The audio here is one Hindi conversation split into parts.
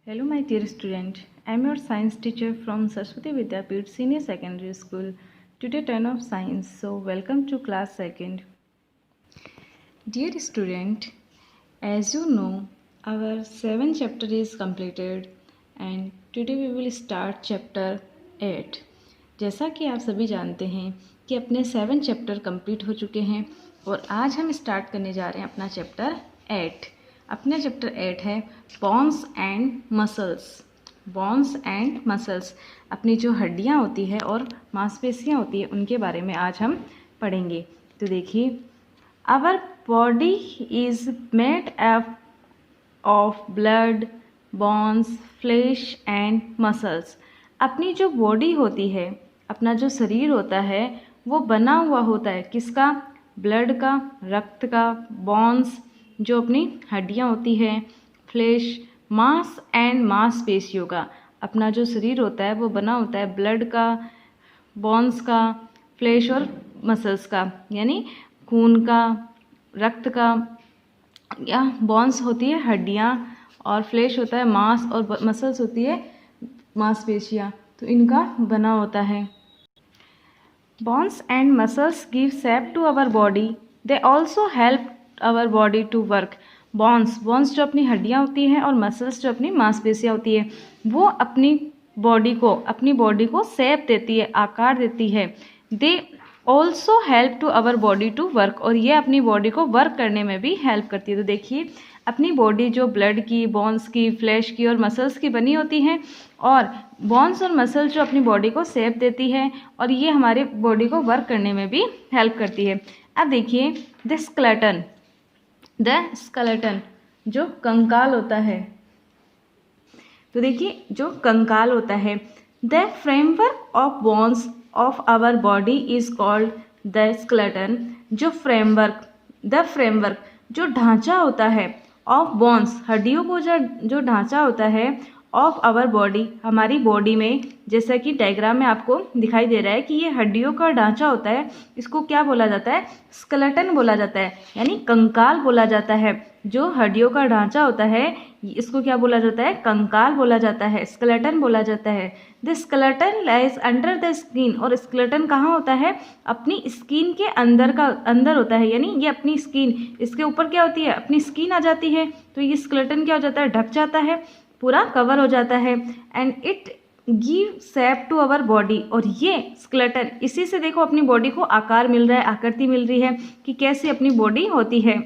Hello, my dear student. I am your science teacher from Saraswati Vidyapeeth Senior Secondary School. Today, turn of science. So, welcome to class second. Dear student, as you know, our 7th chapter is completed, and today we will start chapter 8. जैसा कि आप सभी जानते हैं कि अपने 7 चैप्टर कंप्लीट हो चुके हैं और आज हम स्टार्ट करने जा रहे हैं अपना चैप्टर 8. अपना चैप्टर 8 है bones and muscles. Bones and muscles, अपनी जो हड्डियां होती है और मांसपेशियां होती है उनके बारे में आज हम पढ़ेंगे. तो देखिए, our body is made up of blood, bones, flesh and muscles. अपनी जो बॉडी होती है, अपना जो शरीर होता है, वो बना हुआ होता है किसका? ब्लड का, रक्त का, बोन्स जो अपनी हड्डियां होती है, फ्लैश, मांस एंड मांसपेशियों का. अपना जो शरीर होता है वो बना होता है ब्लड का, बोन्स का, फ्लैश और मसल्स का, यानी खून का, रक्त का, या बोन्स होती है हड्डियां और फ्लैश होता है मांस और मसल्स होती है मांसपेशियां. तो इनका बना होता है. Bones and muscles give shape to our body. They also help our body to work. Bones जो अपनी हड्डियां होती हैं और मसल्स जो अपनी मांसपेशियां होती है, वो अपनी बॉडी को शेप देती है, आकार देती है. They also help to our body to work, और ये अपनी बॉडी को वर्क करने में भी हेल्प करती है. तो देखिए, अपनी बॉडी जो ब्लड की, बोन्स की, फ्लैश की और मसल्स की बनी होती हैं, और बोन्स और मसल्स जो अपनी बॉडी को शेप देती है और ये हमारे बॉडी को वर्क करने में भी हेल्प करती है. अब देखिए, द स्केलेटन जो कंकाल होता है. तो देखिए, जो कंकाल होता है, the framework of bones of our body is called the skeleton. जो फ्रेमवर्क जो ढांचा होता है ऑफ बोन्स, हड्डियों को जो ढांचा होता है, ऑफ आवर बॉडी, हमारी बॉडी में, जैसा कि डायग्राम में आपको दिखाई दे रहा है कि ये हड्डियों का ढांचा होता है, इसको क्या बोला जाता है? स्केलेटन बोला जाता है, यानी कंकाल बोला जाता है. जो हड्डियों का ढांचा होता है इसको क्या बोला जाता है? कंकाल बोला जाता है, स्केलेटन बोला जाता है. The skeleton lies under the skin. और स्केलेटन कहाँ होता है? अपनी स्किन के अंदर होता है, यानी ये अपनी स्किन, इसके ऊपर क्या होती है? अपनी स्किन आ जाती है. तो ये स्केलेटन क्या हो जाता है? ढक जाता है, पूरा कवर हो जाता है. And it give shape to our body. और ये स्केलेटन, इसी से देखो अपनी बॉडी को आकार मिल रहा है, आकृति मिल रही है कि कैसी अपनी बॉडी होती है.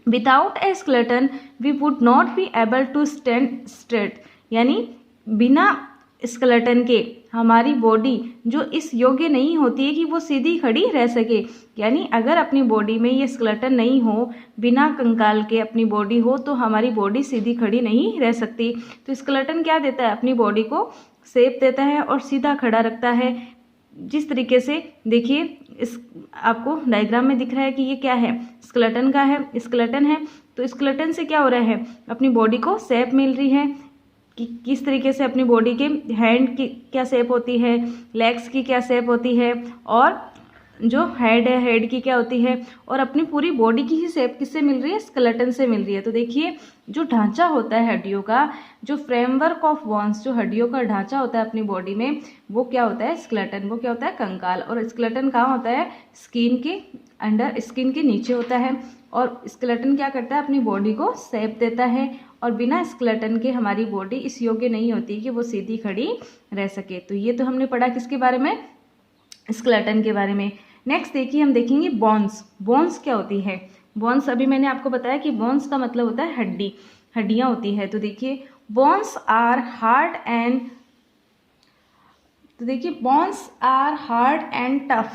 Without a skeleton we would not be able to stand straight. यानी बिना स्केलेटन के हमारी बॉडी जो इस योग्य नहीं होती है कि वो सीधी खड़ी रह सके. यानी अगर अपनी बॉडी में ये स्केलेटन नहीं हो, बिना कंकाल के अपनी बॉडी हो, तो हमारी बॉडी सीधी खड़ी नहीं रह सकती. तो स्केलेटन क्या देता है? अपनी बॉडी को शेप देता है और सीधा खड़ा रखता है. जिस तरीके से देखिए, इस आपको डायग्राम में दिख रहा है कि ये क्या है? स्केलेटन का है, स्केलेटन है. तो स्केलेटन से क्या हो रहा है? अपनी बॉडी को शेप मिल रही है कि किस तरीके से अपनी बॉडी के हैंड की क्या शेप होती है, लेग्स की क्या शेप होती है, और जो हेड है, हेड की क्या होती है, और अपनी पूरी बॉडी की ही शेप किससे मिल रही है? स्केलेटन से मिल रही है. तो देखिए, जो ढांचा होता है हड्डियों का, जो फ्रेमवर्क ऑफ बोन्स, जो हड्डियों का ढांचा होता है अपनी बॉडी में, वो क्या होता है? स्केलेटन. वो क्या होता है? कंकाल. और स्केलेटन कहाँ होता है? स्किन के अंडर, स्किन के नीचे होता है. और स्केलेटन क्या करता है? अपनी बॉडी को शेप देता है. और बिना स्केलेटन के हमारी बॉडी इस योग्य नहीं होती कि वो सीधी खड़ी रह सके. तो ये तो हमने पढ़ा किसके बारे में? स्केलेटन के बारे में. नेक्स्ट देखिए, हम देखेंगे बोन्स. बोन्स क्या होती है? बोन्स, अभी मैंने आपको बताया कि बोन्स का मतलब होता है हड्डी, हड्डियां होती है. तो देखिए, bones are hard and tough.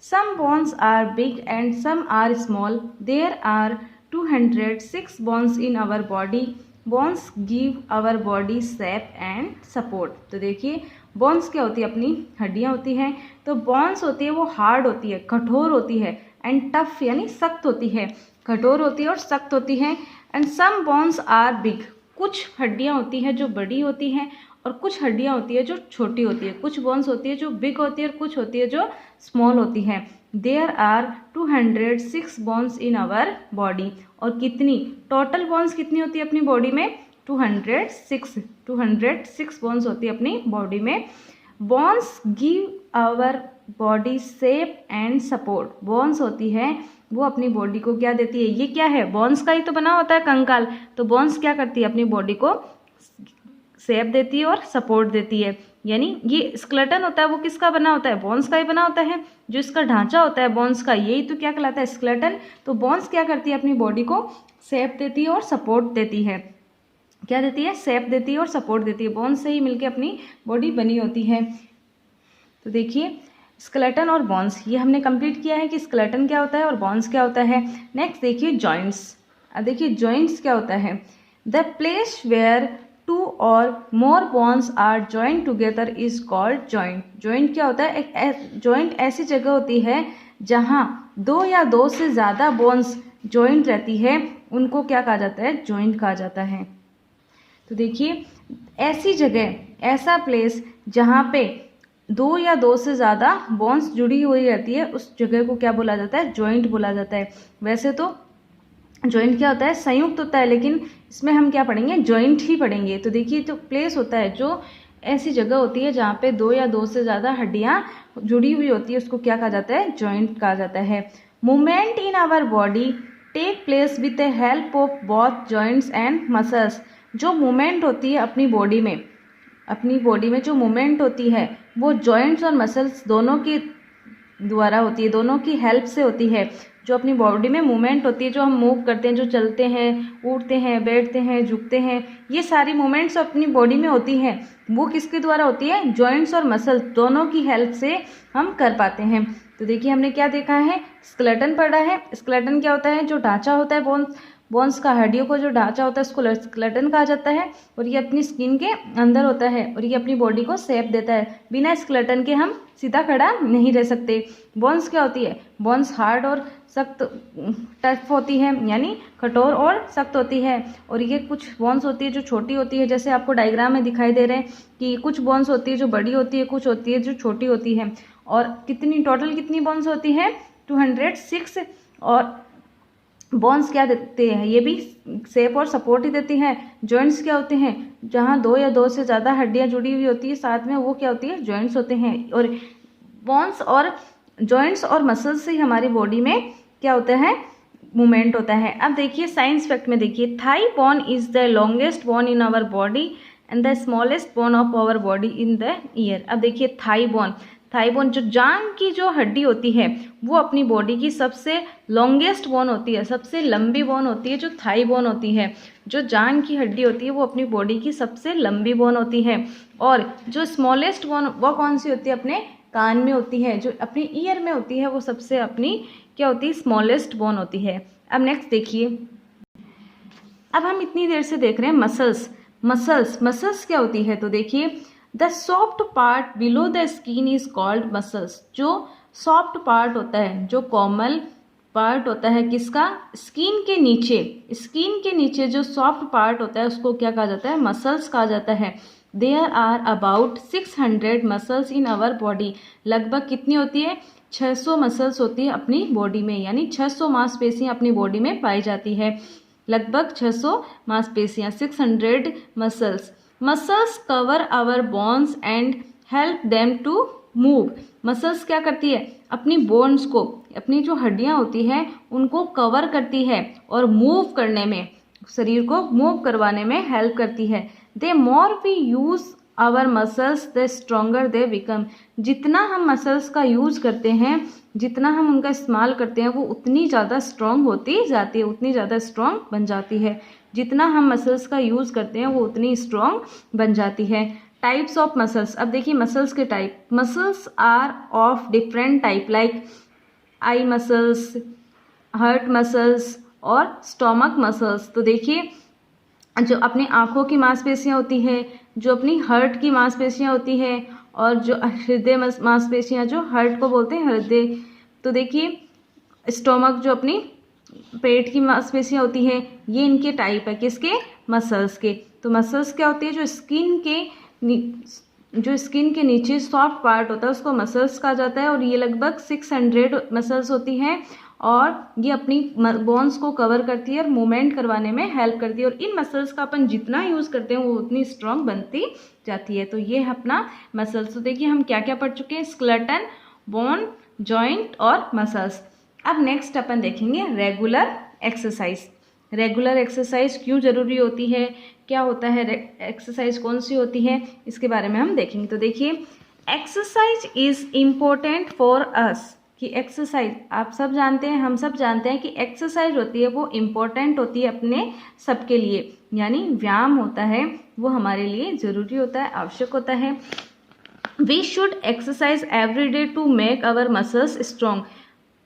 Some bones are big and some are small. There are 206 bones in our body. Bones give our body shape and support. तो देखिए, बोन्स क्या होती है? अपनी हड्डियां होती हैं. तो बोन्स होती है वो हार्ड होती है, कठोर होती है. एंड टफ यानी सख्त होती है, कठोर होती है और सख्त होती है. And some bones are big. कुछ हड्डियां होती हैं जो बड़ी होती हैं और कुछ हड्डियां होती है जो छोटी होती है. कुछ बोन्स होती है जो बिग होती है और कुछ होती है जो स्मॉल होती है. There are 206 bones in our body. और कितनी टोटल बोन्स कितनी होती है अपनी बॉडी में? 206 बोन्स होती है अपनी बॉडी में। Bones give our body shape and support. Bones होती है वो अपनी बॉडी को क्या देती है, ये क्या है, बोन्स का ही तो बना होता है कंकाल, तो बोन्स क्या करती है अपनी बॉडी को शेप देती है और सपोर्ट देती है। यानी ये स्केलेटन होता है वो किसका बना होता है, बोन्स का ही बना होता है। जो इसका ढांचा होता है बोन्स का, यही तो क्या कहलाता है, स्केलेटन। तो बोन्स क्या करती है अपनी बॉडी को शेप देती है और सपोर्ट देती है। क्या देती है, शेप देती है और सपोर्ट देती है। बोन्स से ही मिलके अपनी बॉडी बनी होती है। तो देखिए स्केलेटन और बोन्स ये हमने कंप्लीट किया है कि स्केलेटन क्या होता है और बोन्स क्या होता है। नेक्स्ट देखिए जॉइंट्स। अब देखिए जॉइंट्स क्या होता है, the place where 2 or more bones are joint together is called joint. Joint क्या होता है, एक जॉइंट ऐसी जगह होती है जहाँ 2 या 2 से ज़्यादा बोन्स जॉइंट रहती है, उनको क्या कहा जाता है, जॉइंट कहा जाता है। तो देखिए ऐसी जगह, ऐसा प्लेस जहाँ पे 2 या 2 से ज़्यादा बोन्स जुड़ी हुई रहती है, उस जगह को क्या बोला जाता है, जॉइंट बोला जाता है। वैसे तो जॉइंट क्या होता है, संयुक्त होता है, लेकिन इसमें हम क्या पढ़ेंगे, जॉइंट ही पढ़ेंगे। तो देखिए जो प्लेस होता है, जो ऐसी जगह होती है जहाँ पे 2 या 2 से ज़्यादा हड्डियाँ जुड़ी हुई होती है, उसको क्या कहा जाता है, जॉइंट कहा जाता है। Movement in our body take place with the help of both joints and muscles. जो मूवमेंट होती है अपनी बॉडी में जो मूवमेंट होती है वो जॉइंट्स और मसल्स दोनों के द्वारा होती है, दोनों की हेल्प से होती है। जो अपनी बॉडी में मूवमेंट होती है, जो हम मूव करते हैं, जो चलते हैं, उड़ते हैं, बैठते हैं, झुकते हैं, ये सारी मूवमेंट्स अपनी बॉडी में होती हैं, वो किसके द्वारा होती है, जॉइंट्स और मसल्स दोनों की हेल्प से हम कर पाते हैं। तो देखिए हमने क्या देखा है, स्केलेटन पढ़ा है। स्केलेटन क्या होता है, जो ढांचा होता है बोन्स का, हड्डियों को जो ढांचा होता है उसको स्केलेटन कहा जाता है, और ये अपनी स्किन के अंदर होता है और ये अपनी बॉडी को शेप देता है। बिना स्केलेटन के हम सीधा खड़ा नहीं रह सकते। बोन्स क्या होती है, बोन्स हार्ड और सख्त टफ होती है, यानी कठोर और सख्त होती है। और ये कुछ बोन्स होती है जो छोटी होती है, जैसे आपको डायग्राम में दिखाई दे रहे हैं कि कुछ बोन्स होती है जो बड़ी होती है, कुछ होती है जो छोटी होती है। और टोटल कितनी बोन्स होती है, 206। और बोन्स क्या देते हैं, ये भी शेप और सपोर्ट ही देती हैं। जॉइंट्स क्या होते हैं, जहाँ 2 या 2 से ज़्यादा हड्डियाँ जुड़ी हुई होती है साथ में, वो क्या होती है, जॉइंट्स होते हैं। और बोन्स और जॉइंट्स और मसल्स से हमारी बॉडी में क्या होता है, मूवमेंट होता है। अब देखिए साइंस फैक्ट में देखिए, thigh bone is the longest bone in our body and the smallest bone of our body in the ear. अब देखिए थाई बोन जो जांग की जो हड्डी होती है वो अपनी बॉडी की सबसे लॉन्गेस्ट बोन होती है, सबसे लंबी बोन होती है जो थाई बोन होती है। जो जांग की हड्डी होती है वो अपनी बॉडी की सबसे लंबी बोन होती है। और जो स्मॉलेस्ट बोन वो कौन सी होती है, अपने कान में होती है, जो अपनी ईयर में होती है, वो सबसे अपनी क्या होती है, स्मॉलेस्ट बोन होती है। अब नेक्स्ट देखिए, अब हम इतनी देर से देख रहे हैं मसल्स क्या होती है। तो देखिए the soft part below the skin is called muscles. जो सॉफ्ट पार्ट होता है, जो कोमल पार्ट होता है किसका, स्किन के नीचे जो सॉफ्ट पार्ट होता है उसको क्या कहा जाता है, मसल्स कहा जाता है। There are about 600 muscles in our body. लगभग कितनी होती है, 600 मसल्स होती है अपनी बॉडी में, यानी 600 मांसपेशियां अपनी बॉडी में पाई जाती है। लगभग 600 मांसपेशियां, 600 muscles. Muscles cover our bones and help them to move. Muscles क्या करती है, अपनी बोन्स को, अपनी जो हड्डियां होती हैं उनको कवर करती है और मूव करने में, शरीर को मूव करवाने में हेल्प करती है। The more we use our muscles the stronger they become. जितना हम मसल्स का यूज करते हैं, जितना हम उनका इस्तेमाल करते हैं, वो उतनी ज़्यादा स्ट्रॉन्ग होती जाती है, उतनी ज़्यादा स्ट्रॉन्ग बन जाती है। जितना हम मसल्स का यूज़ करते हैं वो उतनी स्ट्रॉन्ग बन जाती है। Types of muscles. अब देखिए मसल्स के type, muscles are of different type like eye muscles, heart muscles और स्टोमक मसल्स। तो देखिए जो अपनी आँखों की मांसपेशियाँ होती है, जो अपनी हार्ट की मांसपेशियाँ होती है, और जो हृदय मांसपेशियाँ, जो हार्ट को बोलते हैं हृदय। तो देखिए स्टोमक जो अपनी पेट की मांसपेशियाँ होती हैं, ये इनके टाइप है किसके, मसल्स के। तो मसल्स क्या होती है, जो स्किन के नीचे सॉफ्ट पार्ट होता है उसको मसल्स कहा जाता है। और ये लगभग 600 मसल्स होती हैं और ये अपनी बोन्स को कवर करती है और मूवमेंट करवाने में हेल्प करती है, और इन मसल्स का अपन जितना यूज़ करते हैं वो उतनी स्ट्रांग बनती जाती है। तो ये है अपना मसल्स। तो देखिए हम क्या क्या पढ़ चुके हैं, स्केलेटन, बोन, जॉइंट और मसल्स। अब नेक्स्ट अपन देखेंगे रेगुलर एक्सरसाइज। रेगुलर एक्सरसाइज क्यों ज़रूरी होती है, क्या होता है, एक्सरसाइज कौन सी होती है, इसके बारे में हम देखेंगे। तो देखिए exercise is important for us, कि एक्सरसाइज आप सब जानते हैं, हम सब जानते हैं कि एक्सरसाइज होती है वो इम्पोर्टेंट होती है अपने सबके लिए, यानी व्यायाम होता है वो हमारे लिए ज़रूरी होता है, आवश्यक होता है। We should exercise every day to make our muscles strong.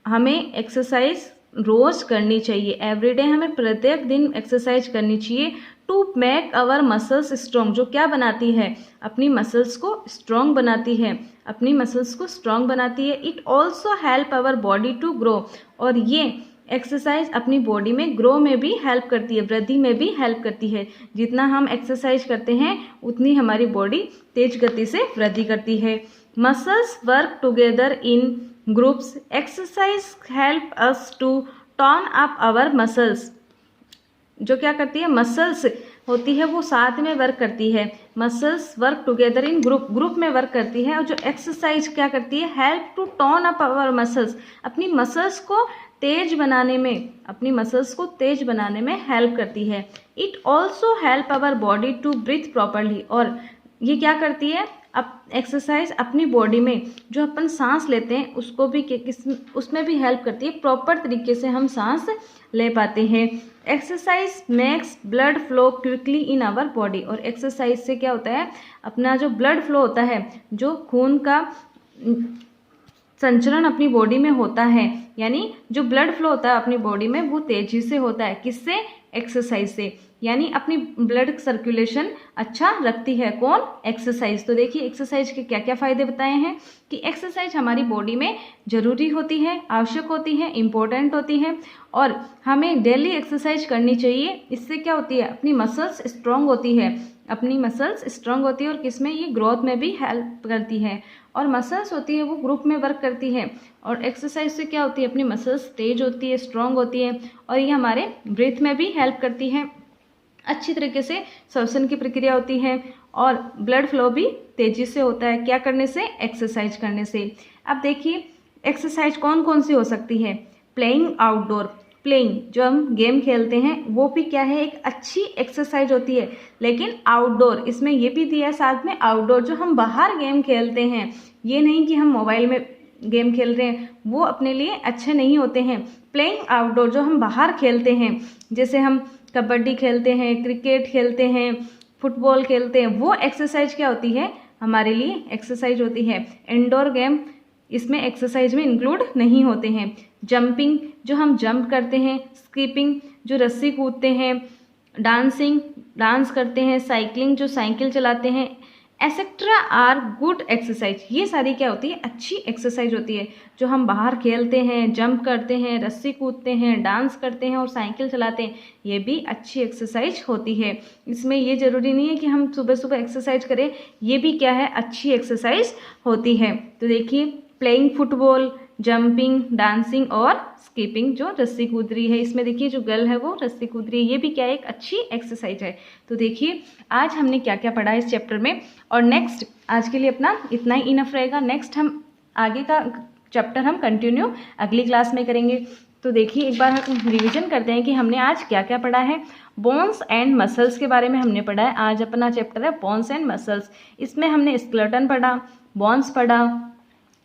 हमें एक्सरसाइज रोज करनी चाहिए, एवरीडे हमें प्रत्येक दिन एक्सरसाइज करनी चाहिए to make our muscles strong, जो क्या बनाती है, अपनी मसल्स को स्ट्रॉन्ग बनाती है, अपनी मसल्स को स्ट्रॉन्ग बनाती है। It also help our body to grow, और ये एक्सरसाइज अपनी बॉडी में ग्रो में भी हेल्प करती है, वृद्धि में भी हेल्प करती है। जितना हम एक्सरसाइज करते हैं उतनी हमारी बॉडी तेज गति से वृद्धि करती है। Muscles work together in groups, exercise help us to turn up our muscles. जो क्या करती है, मसल्स होती है वो साथ में वर्क करती है, muscles work together in group, group में वर्क करती है। और जो एक्सरसाइज क्या करती है, help to turn up our muscles, अपनी मसल्स को तेज बनाने में, अपनी मसल्स को तेज बनाने में हेल्प करती है। It also help our body to breathe properly, और ये क्या करती है, अब एक्सरसाइज अपनी बॉडी में जो अपन सांस लेते हैं उसको भी उसमें भी हेल्प करती है, प्रॉपर तरीके से हम सांस ले पाते हैं। Exercise makes blood flow quickly in our body, और एक्सरसाइज से क्या होता है, अपना जो ब्लड फ्लो होता है, जो खून का संचरण अपनी बॉडी में होता है, यानी जो ब्लड फ्लो होता है अपनी बॉडी में वो तेजी से होता है, किससे, एक्सरसाइज से, यानी अपनी ब्लड सर्कुलेशन अच्छा रखती है, कौन, एक्सरसाइज। तो देखिए एक्सरसाइज के क्या क्या फायदे बताए हैं, कि एक्सरसाइज हमारी बॉडी में ज़रूरी होती है, आवश्यक होती है, इम्पोर्टेंट होती है, और हमें डेली एक्सरसाइज करनी चाहिए। इससे क्या होती है, अपनी मसल्स स्ट्रांग होती है, अपनी मसल्स स्ट्रांग होती है, और किसमें, ये ग्रोथ में भी हेल्प करती है, और मसल्स होती है वो ग्रुप में वर्क करती है, और एक्सरसाइज से क्या होती है, अपनी मसल्स तेज होती है, स्ट्रांग होती है, और ये हमारे ब्रीथ में भी हेल्प करती है, अच्छी तरीके से श्वसन की प्रक्रिया होती है, और ब्लड फ्लो भी तेजी से होता है, क्या करने से, एक्सरसाइज करने से। अब देखिए एक्सरसाइज कौन कौन सी हो सकती है, प्लेइंग आउटडोर, प्लेइंग जो हम गेम खेलते हैं वो भी क्या है, एक अच्छी एक्सरसाइज होती है, लेकिन आउटडोर इसमें ये भी दिया है साथ में, आउटडोर जो हम बाहर गेम खेलते हैं, ये नहीं कि हम मोबाइल में गेम खेल रहे हैं, वो अपने लिए अच्छे नहीं होते हैं। प्लेइंग आउटडोर जो हम बाहर खेलते हैं, जैसे हम कबड्डी खेलते हैं, क्रिकेट खेलते हैं, फुटबॉल खेलते हैं, वो एक्सरसाइज क्या होती है, हमारे लिए एक्सरसाइज होती है। इंडोर गेम इसमें एक्सरसाइज में इंक्लूड नहीं होते हैं। जंपिंग जो हम जंप करते हैं, स्कीपिंग जो रस्सी कूदते हैं, डांसिंग डांस करते हैं, साइकिलिंग जो साइकिल चलाते हैं, एसेट्रा आर गुड एक्सरसाइज, ये सारी क्या होती है, अच्छी एक्सरसाइज होती है। जो हम बाहर खेलते हैं, जंप करते हैं, रस्सी कूदते हैं, डांस करते हैं और साइकिल चलाते हैं, ये भी अच्छी एक्सरसाइज होती है। इसमें ये ज़रूरी नहीं है कि हम सुबह सुबह एक्सरसाइज करें, ये भी क्या है, अच्छी एक्सरसाइज होती है। तो देखिए प्लेइंग फुटबॉल, जंपिंग, डांसिंग और स्कीपिंग जो रस्सी कूद रही है, इसमें देखिए जो गर्ल है वो रस्सी कूद रही है, ये भी क्या है, एक अच्छी एक्सरसाइज है। तो देखिए आज हमने क्या क्या पढ़ा इस चैप्टर में, और नेक्स्ट आज के लिए अपना इतना ही इनफ रहेगा। नेक्स्ट हम आगे का चैप्टर हम कंटिन्यू अगली क्लास में करेंगे। तो देखिए एक बार हम रिविजन करते हैं कि हमने आज क्या क्या पढ़ा है। बोन्स एंड मसल्स के बारे में हमने पढ़ा है, आज अपना चैप्टर है बोन्स एंड मसल्स। इसमें हमने स्केलेटन पढ़ा, बोन्स पढ़ा,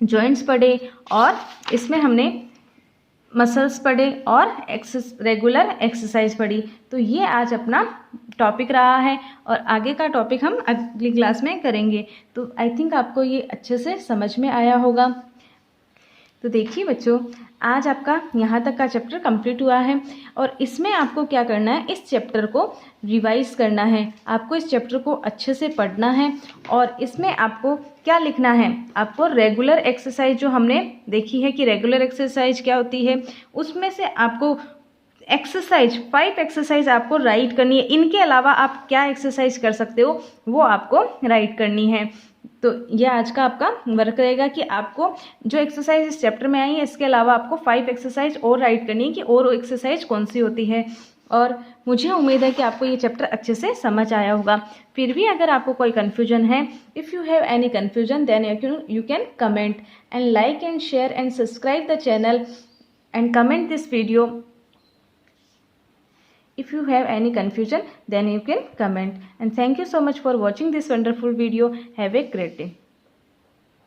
जॉइंट्स पढ़े, और इसमें हमने मसल्स पढ़े और रेगुलर एक्सरसाइज पढ़ी। तो ये आज अपना टॉपिक रहा है, और आगे का टॉपिक हम अगली क्लास में करेंगे। तो आई थिंक आपको ये अच्छे से समझ में आया होगा। तो देखिए बच्चों, आज आपका यहाँ तक का चैप्टर कंप्लीट हुआ है, और इसमें आपको क्या करना है, इस चैप्टर को रिवाइज करना है, आपको इस चैप्टर को अच्छे से पढ़ना है, और इसमें आपको क्या लिखना है, आपको रेगुलर एक्सरसाइज जो हमने देखी है कि रेगुलर एक्सरसाइज क्या होती है, उसमें से आपको एक्सरसाइज 5 एक्सरसाइज आपको राइट करनी है। इनके अलावा आप क्या एक्सरसाइज कर सकते हो वो आपको राइट करनी है। तो ये आज का आपका वर्क रहेगा कि आपको जो एक्सरसाइज इस चैप्टर में आई है इसके अलावा आपको 5 एक्सरसाइज और राइट करनी है कि और एक्सरसाइज कौन सी होती है। और मुझे उम्मीद है कि आपको ये चैप्टर अच्छे से समझ आया होगा। फिर भी अगर आपको कोई कन्फ्यूजन है, if you have any confusion then you can comment and like and share and subscribe the channel and comment this video. If you have any confusion then you can comment, and thank you so much for watching this wonderful video. Have a great day.